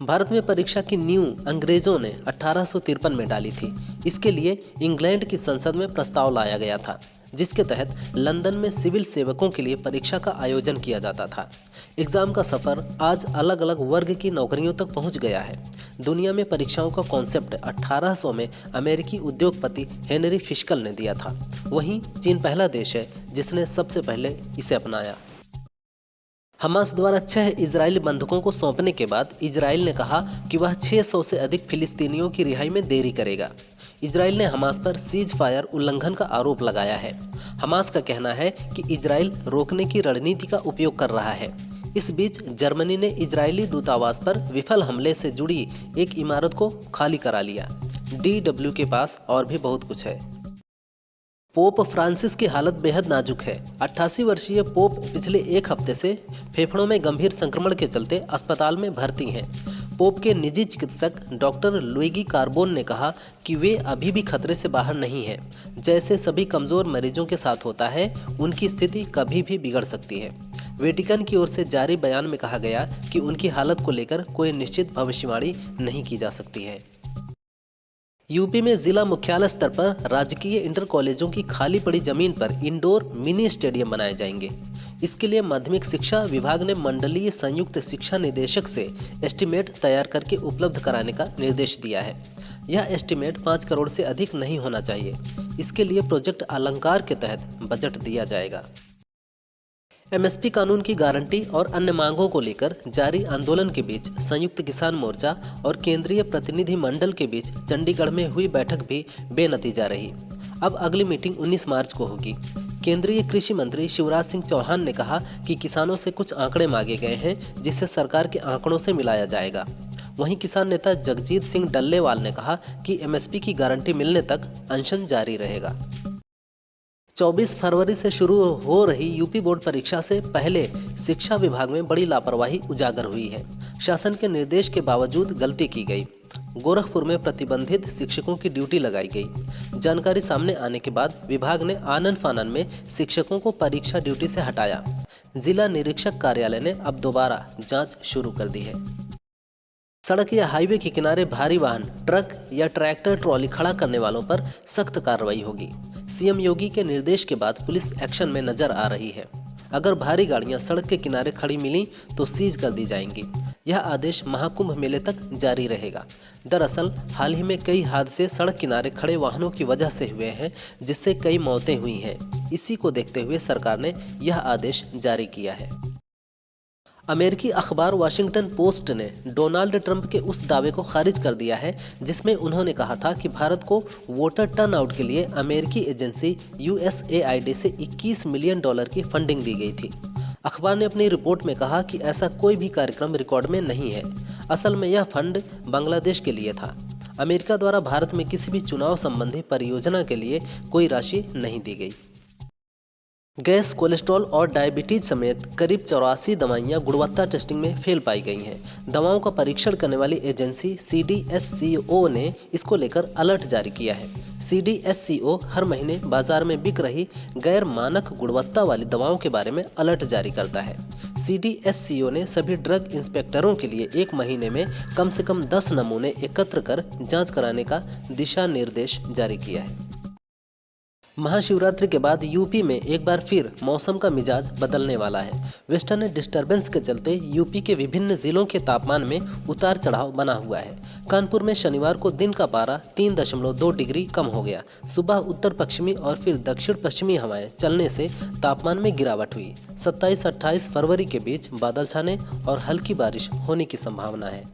भारत में परीक्षा की नींव अंग्रेजों ने 1853 में डाली थी। इसके लिए इंग्लैंड की संसद में प्रस्ताव लाया गया था, जिसके तहत लंदन में सिविल सेवकों के लिए परीक्षा का आयोजन किया जाता था। एग्जाम का सफर आज अलग अलग वर्ग की नौकरियों तक पहुंच गया है। दुनिया में परीक्षाओं का कॉन्सेप्ट 1800 में अमेरिकी उद्योगपति हेनरी फिशकल ने दिया था। वहीं चीन पहला देश है जिसने सबसे पहले इसे अपनाया। हमास द्वारा 6 इजरायली बंधकों को सौंपने के बाद इजराइल ने कहा कि वह 600 से अधिक फिलिस्तीनियों की रिहाई में देरी करेगा। इजराइल ने हमास पर सीज फायर उल्लंघन का आरोप लगाया है। हमास का कहना है कि इजराइल रोकने की रणनीति का उपयोग कर रहा है। इस बीच जर्मनी ने इजरायली दूतावास पर विफल हमले से जुड़ी एक इमारत को खाली करा लिया। DW के पास और भी बहुत कुछ है। पोप फ्रांसिस की हालत बेहद नाजुक है। 88 वर्षीय पोप पिछले एक हफ्ते से फेफड़ों में गंभीर संक्रमण के चलते अस्पताल में भर्ती हैं। पोप के निजी चिकित्सक डॉक्टर लुइगी कार्बोन ने कहा कि वे अभी भी खतरे से बाहर नहीं हैं। जैसे सभी कमजोर मरीजों के साथ होता है, उनकी स्थिति कभी भी बिगड़ सकती है। वेटिकन की ओर से जारी बयान में कहा गया कि उनकी हालत को लेकर कोई निश्चित भविष्यवाणी नहीं की जा सकती है। यूपी में जिला मुख्यालय स्तर पर राजकीय इंटर कॉलेजों की खाली पड़ी जमीन पर इंडोर मिनी स्टेडियम बनाए जाएंगे। इसके लिए माध्यमिक शिक्षा विभाग ने मंडलीय संयुक्त शिक्षा निदेशक से एस्टीमेट तैयार करके उपलब्ध कराने का निर्देश दिया है। यह एस्टीमेट 5 करोड़ से अधिक नहीं होना चाहिए। इसके लिए प्रोजेक्ट अलंकार के तहत बजट दिया जाएगा। MSP कानून की गारंटी और अन्य मांगों को लेकर जारी आंदोलन के बीच संयुक्त किसान मोर्चा और केंद्रीय प्रतिनिधि मंडल के बीच चंडीगढ़ में हुई बैठक भी बेनतीजा रही। अब अगली मीटिंग 19 मार्च को होगी। केंद्रीय कृषि मंत्री शिवराज सिंह चौहान ने कहा कि किसानों से कुछ आंकड़े मांगे गए हैं, जिसे सरकार के आंकड़ों से मिलाया जाएगा। वहीं किसान नेता जगजीत सिंह डल्लेवाल ने कहा कि MSP की गारंटी मिलने तक अनशन जारी रहेगा। 24 फरवरी से शुरू हो रही यूपी बोर्ड परीक्षा से पहले शिक्षा विभाग में बड़ी लापरवाही उजागर हुई है। शासन के निर्देश के बावजूद गलती की गई। गोरखपुर में प्रतिबंधित शिक्षकों की ड्यूटी लगाई गई। जानकारी सामने आने के बाद विभाग ने आनन फानन में शिक्षकों को परीक्षा ड्यूटी से हटाया। जिला निरीक्षक कार्यालय ने अब दोबारा जांच शुरू कर दी है। सड़क या हाईवे के किनारे भारी वाहन, ट्रक या ट्रैक्टर ट्रॉली खड़ा करने वालों पर सख्त कार्रवाई होगी। CM योगी के निर्देश के बाद पुलिस एक्शन में नजर आ रही है। अगर भारी गाड़ियां सड़क के किनारे खड़ी मिली तो सीज कर दी जाएंगी। यह आदेश महाकुंभ मेले तक जारी रहेगा। दरअसल हाल ही में कई हादसे सड़क किनारे खड़े वाहनों की वजह से हुए हैं, जिससे कई मौतें हुई हैं। इसी को देखते हुए सरकार ने यह आदेश जारी किया है। अमेरिकी अखबार वाशिंगटन पोस्ट ने डोनाल्ड ट्रंप के उस दावे को खारिज कर दिया है जिसमें उन्होंने कहा था कि भारत को वोटर टर्नआउट के लिए अमेरिकी एजेंसी USAID से $21 मिलियन की फंडिंग दी गई थी। अखबार ने अपनी रिपोर्ट में कहा कि ऐसा कोई भी कार्यक्रम रिकॉर्ड में नहीं है। असल में यह फंड बांग्लादेश के लिए था। अमेरिका द्वारा भारत में किसी भी चुनाव संबंधी परियोजना के लिए कोई राशि नहीं दी गई। गैस, कोलेस्ट्रॉल और डायबिटीज समेत करीब 84 दवाइयां गुणवत्ता टेस्टिंग में फेल पाई गई हैं। दवाओं का परीक्षण करने वाली एजेंसी CDSCO ने इसको लेकर अलर्ट जारी किया है। CDSCO हर महीने बाजार में बिक रही गैर मानक गुणवत्ता वाली दवाओं के बारे में अलर्ट जारी करता है। CDSCO ने सभी ड्रग इंस्पेक्टरों के लिए 1 महीने में कम से कम 10 नमूने एकत्र कर जाँच कराने का दिशा निर्देश जारी किया है। महाशिवरात्रि के बाद यूपी में एक बार फिर मौसम का मिजाज बदलने वाला है। वेस्टर्न डिस्टर्बेंस के चलते यूपी के विभिन्न जिलों के तापमान में उतार चढ़ाव बना हुआ है। कानपुर में शनिवार को दिन का पारा 3.2 डिग्री कम हो गया। सुबह उत्तर पश्चिमी और फिर दक्षिण पश्चिमी हवाएं चलने से तापमान में गिरावट हुई। 27-28 फरवरी के बीच बादल छाने और हल्की बारिश होने की संभावना है।